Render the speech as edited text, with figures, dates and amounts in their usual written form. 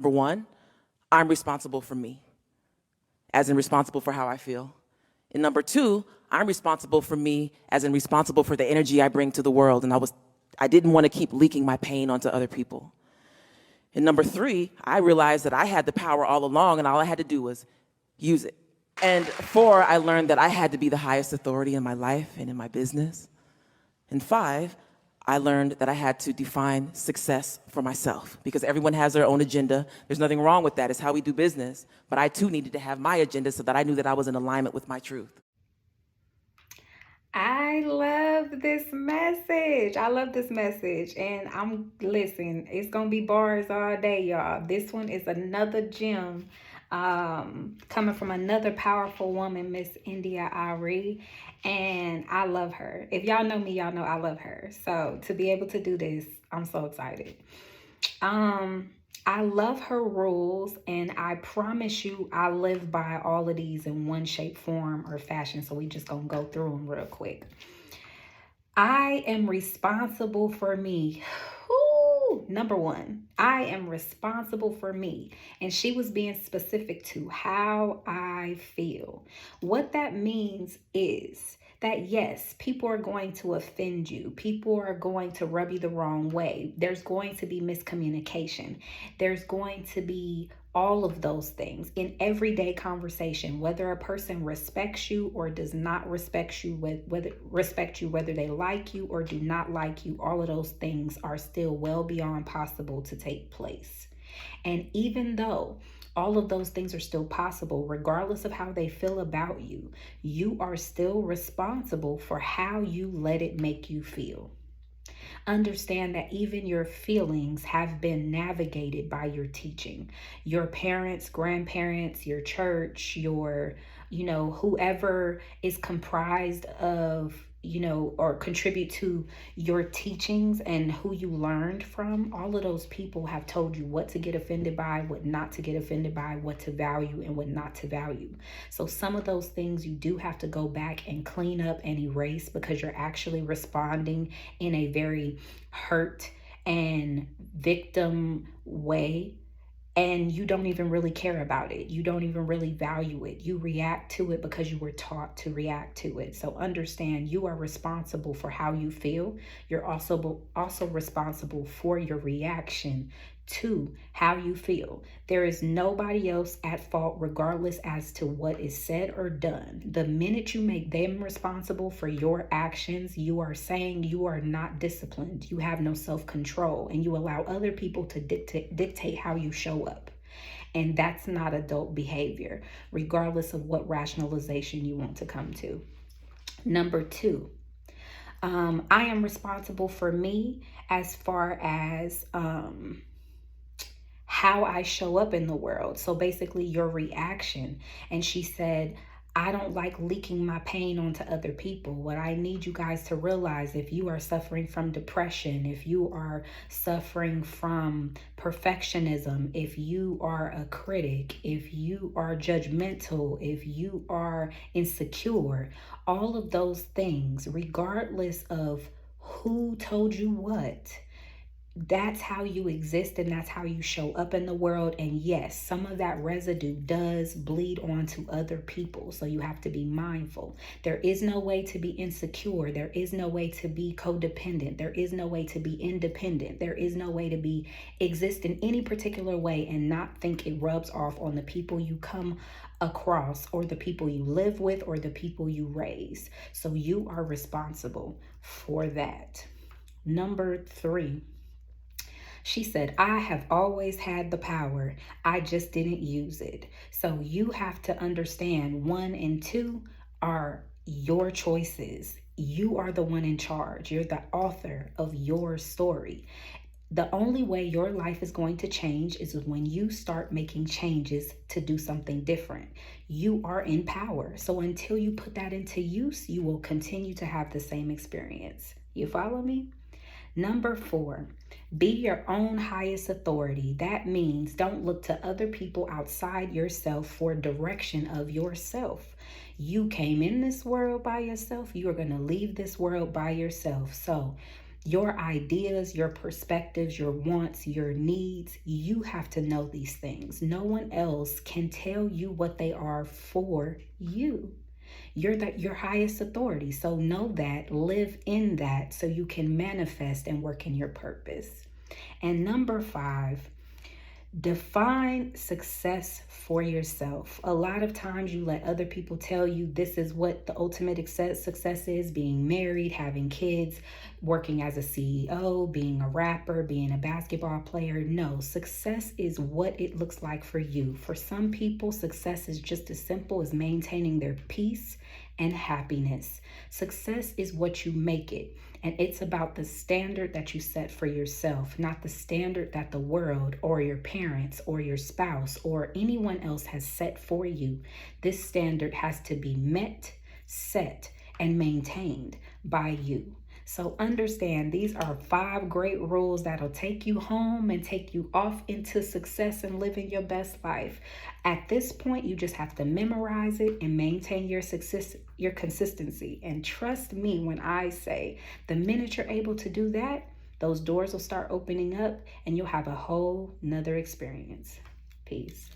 Number one, I'm responsible for me, as in responsible for how I feel. And number two, I'm responsible for me, as in responsible for the energy I bring to the world. And I didn't want to keep leaking my pain onto other people. And number three, I realized that I had the power all along, and all I had to do was use it. And four, I learned that I had to be the highest authority in my life and in my business. And five, I learned that I had to define success for myself, because everyone has their own agenda. There's nothing wrong with that. It's how we do business. But I too needed to have my agenda so that I knew that I was in alignment with my truth. I love this message. I love this message. And listen, it's going to be bars all day, y'all. This one is another gem coming from another powerful woman, Miss India Ari. And I love her. If y'all know me, y'all know I love her. So to be able to do this, I'm so excited. I love her rules, and I promise you I live by all of these in one shape, form, or fashion. So we just gonna go through them real quick. I am responsible for me. Ooh, number one, I am responsible for me. And she was being specific to how I feel. What that means is that yes, people are going to offend you. People are going to rub you the wrong way. There's going to be miscommunication. There's going to be all of those things in everyday conversation, whether a person respects you or does not respect you, whether they like you or do not like you. All of those things are still well beyond possible to take place. And even though all of those things are still possible, regardless of how they feel about you, you are still responsible for how you let it make you feel. Understand that even your feelings have been navigated by your teaching. Your parents, grandparents, your church, whoever is comprised of, or contribute to your teachings and who you learned from, all of those people have told you what to get offended by, what not to get offended by, what to value and what not to value. So some of those things you do have to go back and clean up and erase, because you're actually responding in a very hurt and victim way, and you don't even really care about it. You don't even really value it. You react to it because you were taught to react to it. So understand, you are responsible for how you feel. You're also responsible for your reaction to how you feel. There is nobody else at fault, regardless as to what is said or done. The minute you make them responsible for your actions, you are saying you are not disciplined. You have no self-control, and you allow other people to dictate how you show up. And that's not adult behavior, regardless of what rationalization you want to come to. Number two, I am responsible for me as far as how I show up in the world. So basically, your reaction. And she said, I don't like leaking my pain onto other people. What I need you guys to realize, if you are suffering from depression, if you are suffering from perfectionism, if you are a critic, if you are judgmental, if you are insecure, all of those things, regardless of who told you what, that's how you exist and that's how you show up in the world. And yes, some of that residue does bleed onto other people, so you have to be mindful. There is no way to be insecure. There is no way to be codependent. There is no way to be independent. There is no way to exist in any particular way and not think it rubs off on the people you come across, or the people you live with, or the people you raise. So you are responsible for that. Number three, she said, I have always had the power. I just didn't use it. So you have to understand, 1 and 2 are your choices. You are the one in charge. You're the author of your story. The only way your life is going to change is when you start making changes to do something different. You are in power. So until you put that into use, you will continue to have the same experience. You follow me? Number 4, be your own highest authority. That means don't look to other people outside yourself for direction of yourself. You came in this world by yourself. You are going to leave this world by yourself. So Your ideas, your perspectives, your wants, your needs, you have to know these things. No one else can tell you what they are for you. You're your highest authority. So know that, live in that so you can manifest and work in your purpose. And number 5, define success for yourself. A lot of times you let other people tell you this is what the ultimate success is: being married, having kids, working as a CEO, being a rapper, being a basketball player. No, success is what it looks like for you. For some people, success is just as simple as maintaining their peace and happiness. Success is what you make it. And it's about the standard that you set for yourself, not the standard that the world or your parents or your spouse or anyone else has set for you. This standard has to be met, set, and maintained by you. So understand, these are 5 great rules that'll take you home and take you off into success and living your best life. At this point, you just have to memorize it and maintain your success, your consistency. And trust me when I say, the minute you're able to do that, those doors will start opening up and you'll have a whole nother experience. Peace.